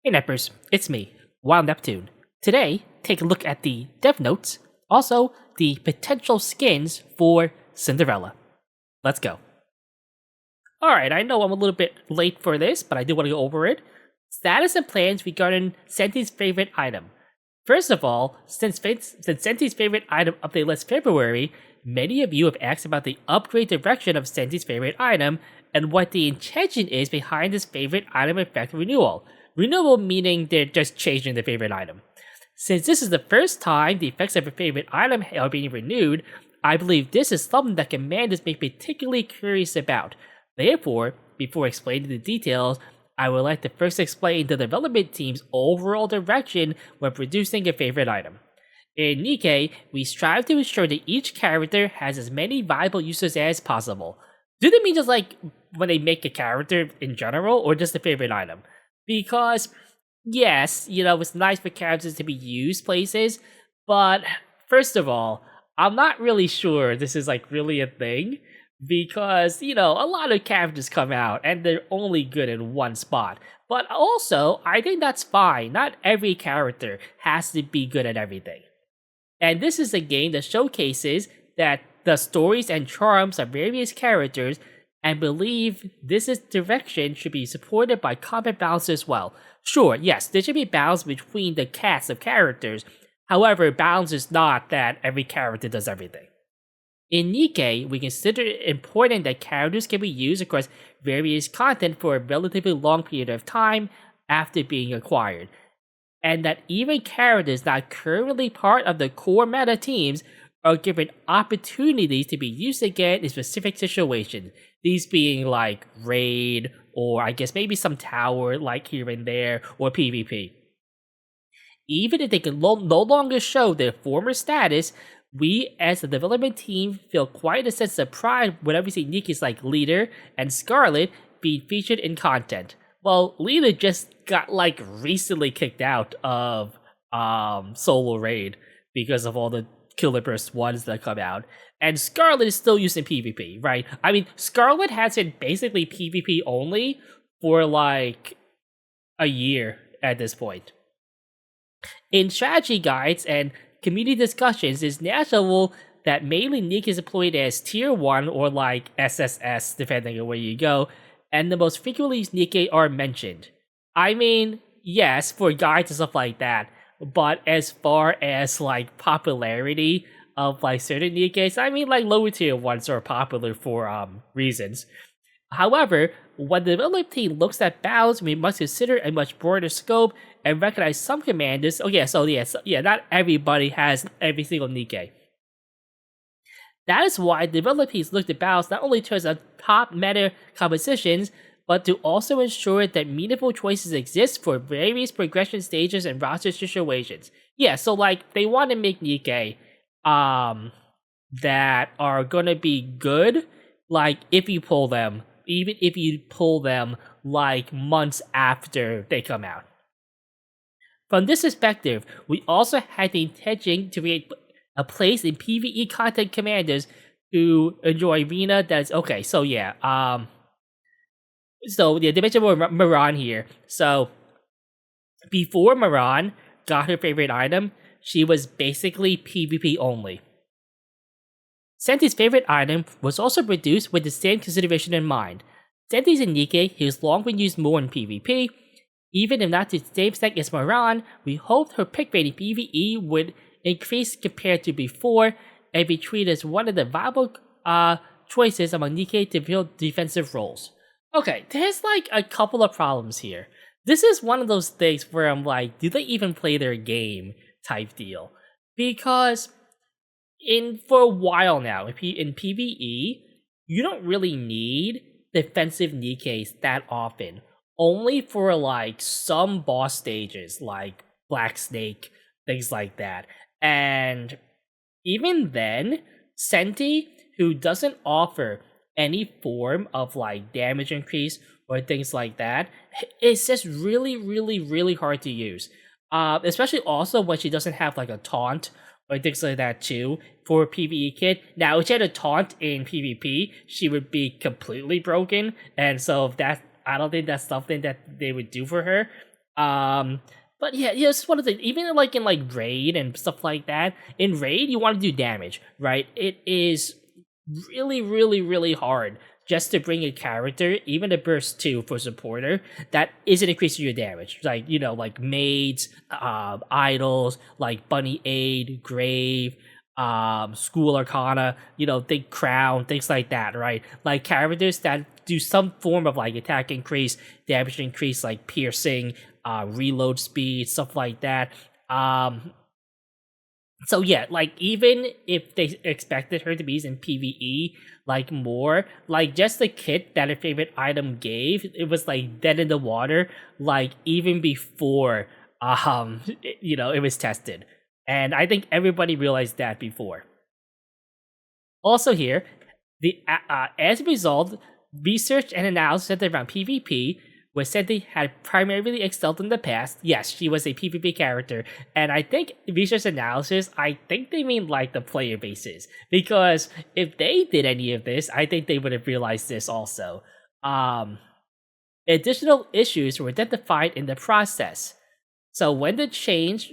Hey Neppers, it's me, Wild Neptune. Today, take a look at the dev notes, also the potential skins for Cinderella. Let's go. Alright, I know I'm a little bit late for this, but I do want to go over it. Status and plans regarding Centi's favorite item. First of all, since Centi's favorite item update last February, many of you have asked about the upgrade direction of Centi's favorite item and what the intention is behind this favorite item effect renewal. Renewal meaning they're just changing the favorite item. Since this is the first time the effects of a favorite item are being renewed, I believe this is something that commanders may be particularly curious about. Therefore, before explaining the details, I would like to first explain the development team's overall direction when producing a favorite item. In Nikke, we strive to ensure that each character has as many viable uses as possible. Do they mean just like when they make a character in general, or just a favorite item? Because, yes, it's nice for characters to be used places, but first of all, I'm not really sure this is like really a thing. Because, a lot of characters come out and they're only good in one spot. But also, I think that's fine. Not every character has to be good at everything. And this is a game that showcases that the stories and charms of various characters, and believe this direction should be supported by combat balance as well. Sure, yes, there should be balance between the cast of characters. However, balance is not that every character does everything. In Nikke, we consider it important that characters can be used across various content for a relatively long period of time after being acquired, and that even characters not currently part of the core meta teams are given opportunities to be used again in specific situations, these being like raid, or I guess maybe some tower like here and there, or PvP. Even if they can no longer show their former status, we as the development team feel quite a sense of pride whenever we see Nikke's like Leader and Scarlet being featured in content. Well, Leader just got like recently kicked out of solo raid because of all the Killer Burst ones that come out, and Scarlet is still used in PvP, right? I mean, Scarlet has been basically PvP only for like a year at this point. In strategy guides and community discussions, it's natural that mainly Nikke is employed as Tier 1 or like SSS, depending on where you go, and the most frequently used Nikke are mentioned. I mean, yes, for guides and stuff like that, but as far as like popularity of like certain Nikkes, I mean like lower tier ones are popular for reasons. However, when the development team looks at balance, we must consider a much broader scope and recognize some commanders. Not everybody has every single Nikke. That is why development teams look to balance not only towards top meta compositions, but to also ensure that meaningful choices exist for various progression stages and roster situations. Yeah, so like they want to make Nikke that are gonna be good, like if you pull them, even if you pull them like months after they come out. From this perspective, we also had the intention to create a place in PvE content commanders who enjoy arena that is okay. They mentioned Maran here. So before Maran got her favorite item, she was basically PvP only. Centi's favorite item was also produced with the same consideration in mind. Centi's in Nikke has long been used more in PvP. Even if not to the same extent as Maran, we hoped her pick rate in PvE would increase compared to before and be treated as one of the viable choices among Nikke to fill defensive roles. Okay, there's like a couple of problems here. This is one of those things where I'm like, do they even play their game type deal? Because for a while now, in PvE, you don't really need defensive Nikkes that often. Only for like some boss stages, like Black Snake, things like that. And even then, Centi, who doesn't offer any form of like damage increase or things like that, it's just really, really, really hard to use. Especially also when she doesn't have like a taunt or things like that too for a PvE kit. Now, if she had a taunt in PvP, she would be completely broken, and so I don't think that's something that they would do for her. But yeah, it's one of the even like in like raid and stuff like that. In raid, you want to do damage, right? It is really, really, really hard just to bring a character, even a burst 2 for supporter, that isn't increasing your damage. Like, like maids, idols, like Bunny Aid, Grave, School Arcana, think Crown, things like that, right? Like characters that do some form of like attack increase, damage increase, like piercing, reload speed, stuff like that. So yeah, like even if they expected her to be used in PvE like more, like just the kit that her favorite item gave, it was like dead in the water, like even before it was tested. And I think everybody realized that before. Also here, as a result, research and analysis centered around PvP was said they had primarily excelled in the past. Yes, she was a PvP character, and I think research analysis, I think they mean like the player bases, because if they did any of this, I think they would have realized this also. Additional issues were identified in the process. So when the change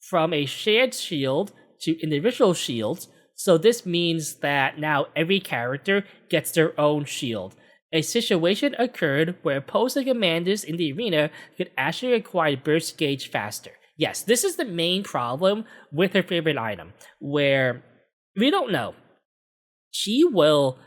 from a shared shield to individual shields, so this means that now every character gets their own shield. A situation occurred where opposing commanders in the arena could actually acquire burst gauge faster. Yes, this is the main problem with her favorite item, where we don't know. She will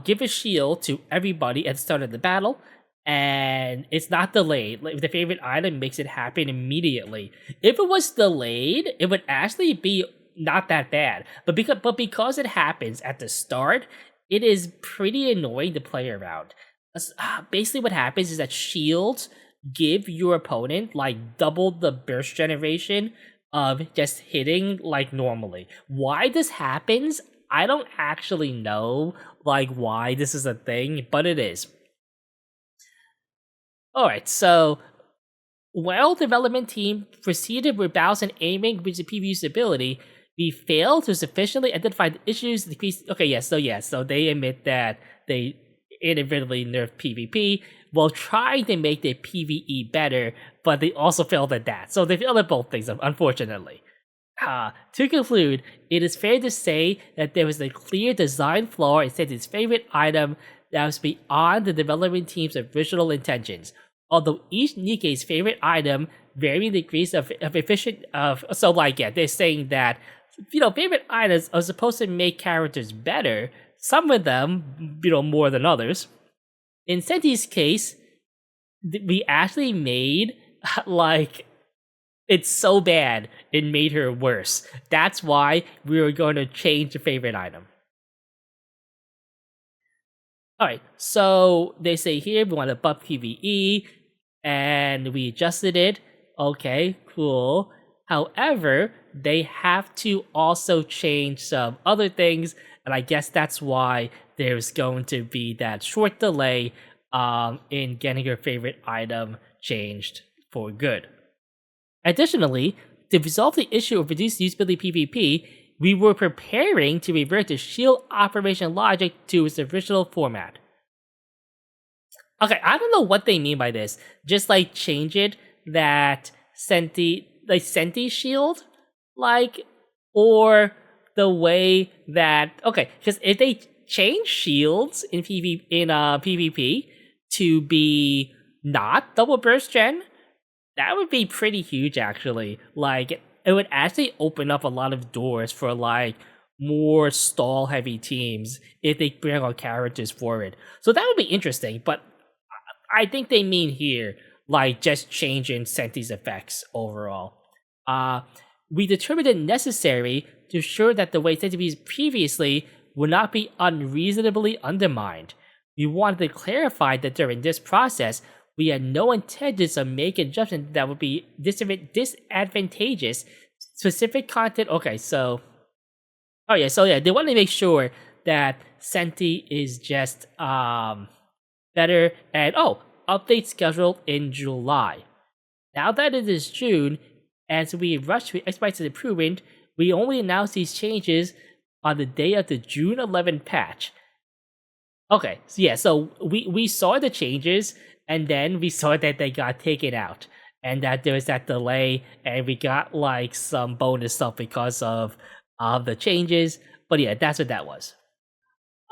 give a shield to everybody at the start of the battle, and it's not delayed. Like, the favorite item makes it happen immediately. If it was delayed, it would actually be not that bad. But because it happens at the start, it is pretty annoying to play around. Basically, what happens is that shields give your opponent like double the burst generation of just hitting like normally. Why this happens, I don't actually know like why this is a thing, but it is. Alright, so while the development team proceeded with battles and aiming with the PvE usability, we failed to sufficiently identify the issues. So they admit that they inadvertently nerfed PvP while trying to make the PvE better, but they also failed at that. So they failed at both things, unfortunately. To conclude, it is fair to say that there was a clear design flaw in Centi's favorite item that was beyond the development team's original intentions. Although each Nikke's favorite item varying degrees of efficient they're saying that favorite items are supposed to make characters better. Some of them, more than others. In Centi's case, we actually made like it's so bad it made her worse. That's why we were going to change the favorite item. Alright, so they say here we want to buff PvE, and we adjusted it. Okay, cool. However, they have to also change some other things, and I guess that's why there's going to be that short delay in getting your favorite item changed for good. Additionally, to resolve the issue of reduced usability PvP, we were preparing to revert the shield operation logic to its original format. Okay, I don't know what they mean by this. Just like change it that Centi shield, or the way that because if they change shields in PvP to be not double burst gen, that would be pretty huge actually. Like, it would actually open up a lot of doors for more stall heavy teams if they bring on characters for it. So that would be interesting, but I think they mean here just changing Centi's effects overall. We determined it necessary to ensure that the way Centi was previously would not be unreasonably undermined. We wanted to clarify that during this process, we had no intentions of making adjustments that would be disadvantageous specific content. They want to make sure that Centi is just better. And update scheduled in July. Now that it is June, as we rush to expedite the improvement, we only announced these changes on the day of the June 11 patch. So we saw the changes, and then we saw that they got taken out. and that there was that delay, and we got like some bonus stuff because of the changes. But yeah, that's what that was.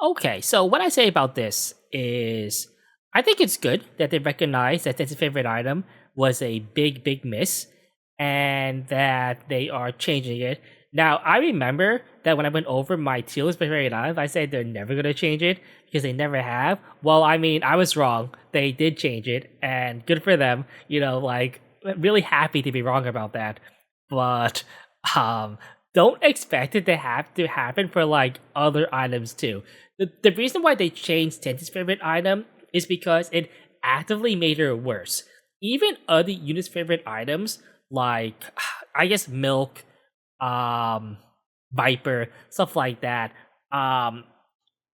Okay, so what I say about this is I think it's good that they recognize that Ten's favorite item was a big miss and that they are changing it. Now, I remember that when I went over my tier list favorite item, I said they're never going to change it because they never have. Well, I mean, I was wrong. They did change it, and good for them. Like, really happy to be wrong about that. But, don't expect it to have to happen for like other items too. The reason why they changed Tenti's favorite item is because it actively made her worse. Even other units' favorite items, like I guess Milk, Viper, stuff like that.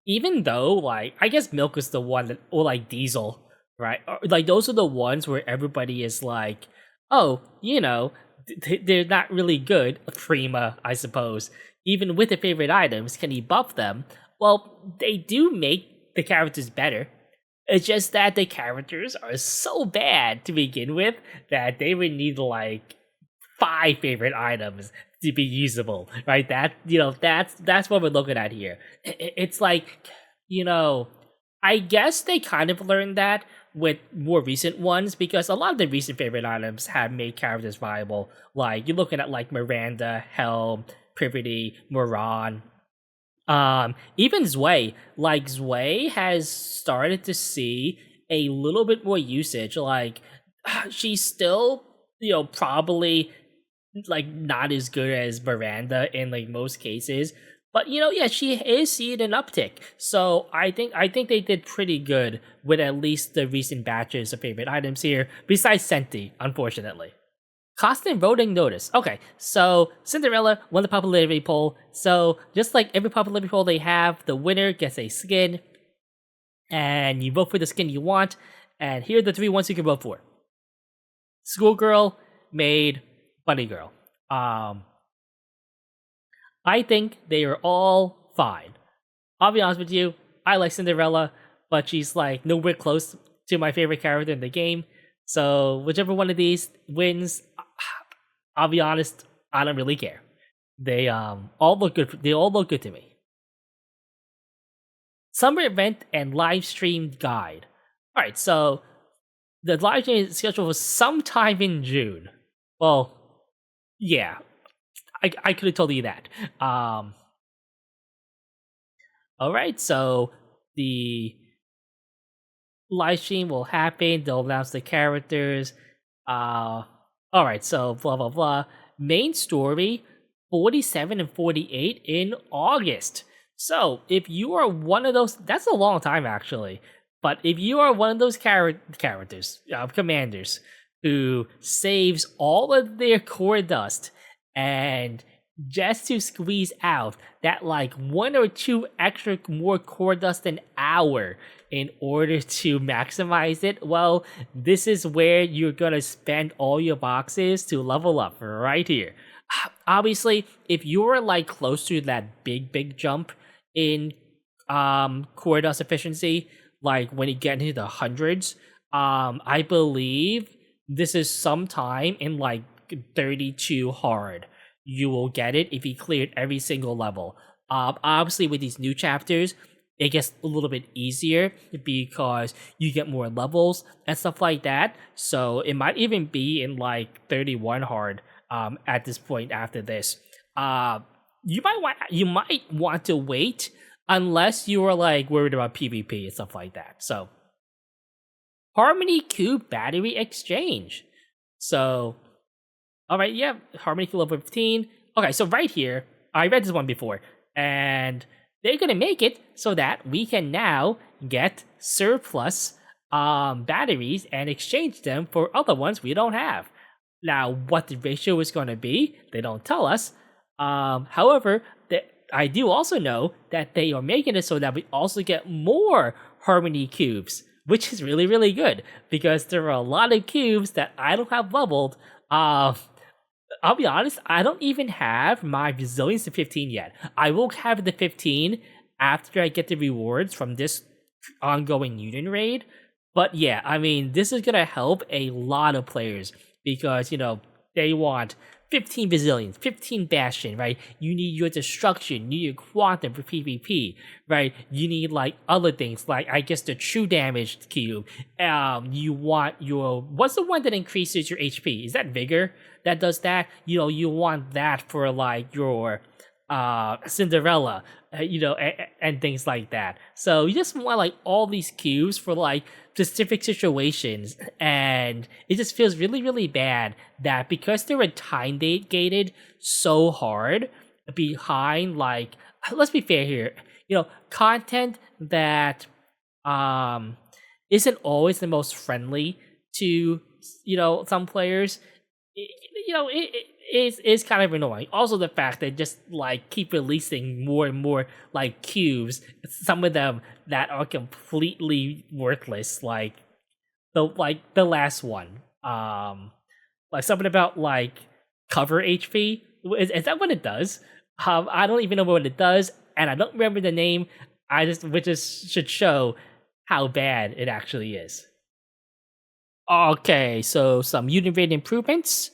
Even though like I guess Milk is the one that, or like Diesel, right? Like those are the ones where everybody is like, oh, they're not really good. Prima, I suppose. Even with the favorite items, can he buff them? Well, they do make the characters better. It's just that the characters are so bad to begin with that they would need like 5 favorite items to be usable, right? That's what we're looking at here. It's like, I guess they kind of learned that with more recent ones because a lot of the recent favorite items have made characters viable. Like you're looking at like Miranda, Helm, Privity, Moran, even Zwei. Like Zwei has started to see a little bit more usage. Like she's still, probably like not as good as Miranda in like most cases. But yeah, she is seeing an uptick. So I think they did pretty good with at least the recent batches of favorite items here, besides Centi, unfortunately. Constant voting notice. Okay, so Cinderella won the popularity poll. So just like every popularity poll they have, the winner gets a skin, and you vote for the skin you want. And here are the 3 ones you can vote for: Schoolgirl, Maid, Bunny Girl. I think they are all fine. I'll be honest with you, I like Cinderella, but she's like nowhere close to my favorite character in the game. So whichever one of these wins, I'll be honest, I don't really care. They all look good. They all look good to me. Summer event and live stream guide. All right, so the live stream is scheduled for sometime in June. Well, yeah, I could have told you that. All right, so the live stream will happen. They'll announce the characters. All right, so blah blah blah. Main story 47 and 48 in August. So if you are one of those, that's a long time actually. But if you are one of those characters, commanders, who saves all of their core dust and just to squeeze out that like 1 or 2 extra more core dust an hour in order to maximize it, well, this is where you're gonna spend all your boxes to level up right here. Obviously, if you're like close to that big jump in core dust efficiency, like when you get into the hundreds, I believe this is sometime in like 32 hard. You will get it if you cleared every single level. Obviously, with these new chapters, it gets a little bit easier because you get more levels and stuff like that. So it might even be in like 31 hard at this point after this. You might want to wait unless you are like worried about PvP and stuff like that. So Harmony Cube battery exchange. So all right, yeah, Harmony Cube level 15. Okay, so right here, I read this one before, and they're gonna make it so that we can now get surplus batteries and exchange them for other ones we don't have. Now, what the ratio is going to be, they don't tell us. However, I do also know that they are making it so that we also get more Harmony Cubes, which is really, really good, because there are a lot of cubes that I don't have leveled. I'll be honest, I don't even have my Resilience to 15 yet. I will have the 15 after I get the rewards from this ongoing Union raid. But yeah, I mean, this is going to help a lot of players because they want 15 bazillions, 15 bastion, right? You need your destruction, you need your quantum for PvP, right? You need like other things, like I guess the true damage cube. You want your what's the one that increases your HP? Is that vigor that does that? You want that for like your Cinderella, and things like that. So you just want like all these cubes for like specific situations, and it just feels really, really bad that because they were time gated so hard behind like, let's be fair here, content that isn't always the most friendly to some players. It is kind of annoying. Also, the fact that just like keep releasing more and more like cubes, some of them that are completely worthless, like the last one, like something about like cover HP. Is that what it does? I don't even know what it does, and I don't remember the name. Which just should show how bad it actually is. Okay, so some unit rate improvements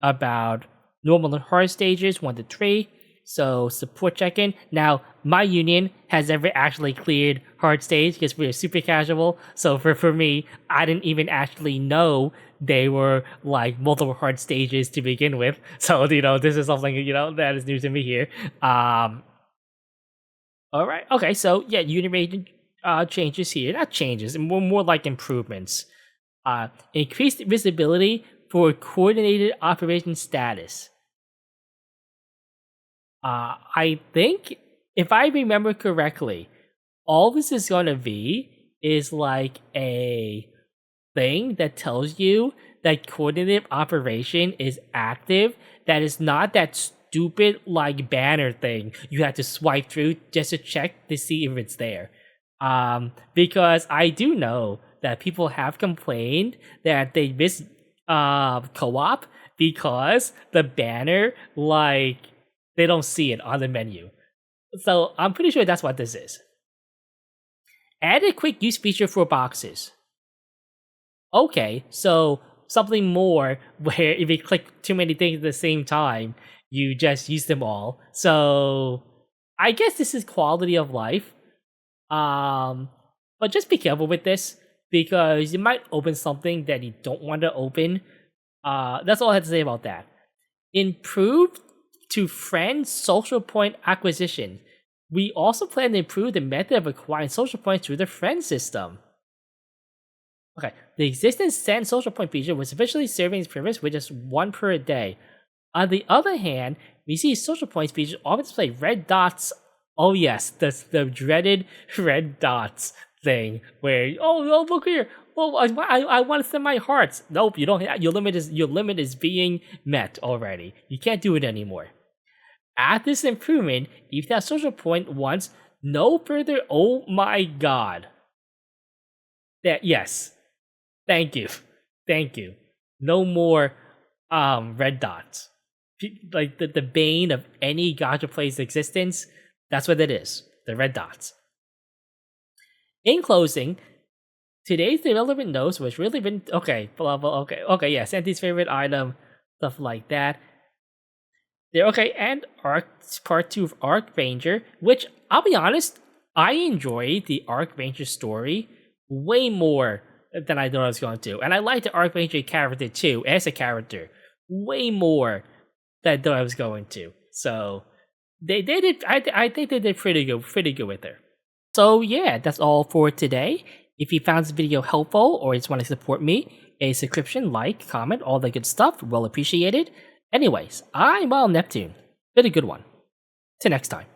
about normal and hard stages 1 to 3. So support check-in. Now my union has never actually cleared hard stage because we're super casual. So for me, I didn't even actually know they were like multiple hard stages to begin with. So this is something that is new to me here. All right. Okay. So yeah, unit rate changes here. Not changes, more like improvements. Increased visibility for coordinated operation status. I think, if I remember correctly, all this is going to be is like a thing that tells you that coordinated operation is active. That is not that stupid like banner thing you have to swipe through just to check to see if it's there. Because I do know that people have complained that they miss co-op because the banner, like, they don't see it on the menu. So I'm pretty sure that's what this is. Add a quick use feature for boxes. Okay, so something more where if you click too many things at the same time, you just use them all. So I guess this is quality of life. But just be careful with this, because you might open something that you don't want to open. That's all I have to say about that. Improved to friend social point acquisition. We also plan to improve the method of acquiring social points through the friend system. Okay, the existing send social point feature was officially serving its purpose with just 1 per day. On the other hand, we see social points feature often display red dots. Oh yes, the dreaded red dots thing where look here. Oh, I want to send my hearts. Nope, you don't. Your limit is being met already. You can't do it anymore. At this improvement, if that social point once, no further. Oh my god. That yes. Thank you. No more red dots. Like the bane of any gacha play's existence. That's what it is. The red dots. In closing, today's development notes was really been okay. Blah blah. Okay. Yeah, Centi's favorite item, stuff like that. There. Okay, and part 2 of Arc Ranger, which I'll be honest, I enjoyed the Arc Ranger story way more than I thought I was going to, and I like the Arc Ranger character too as a character way more than I thought I was going to. So they did. I think they did pretty good with her. So yeah, that's all for today. If you found this video helpful or just want to support me, a subscription, like, comment, all that good stuff, well appreciated. Anyways, I'm Wild Neptune. Been a good one. Till next time.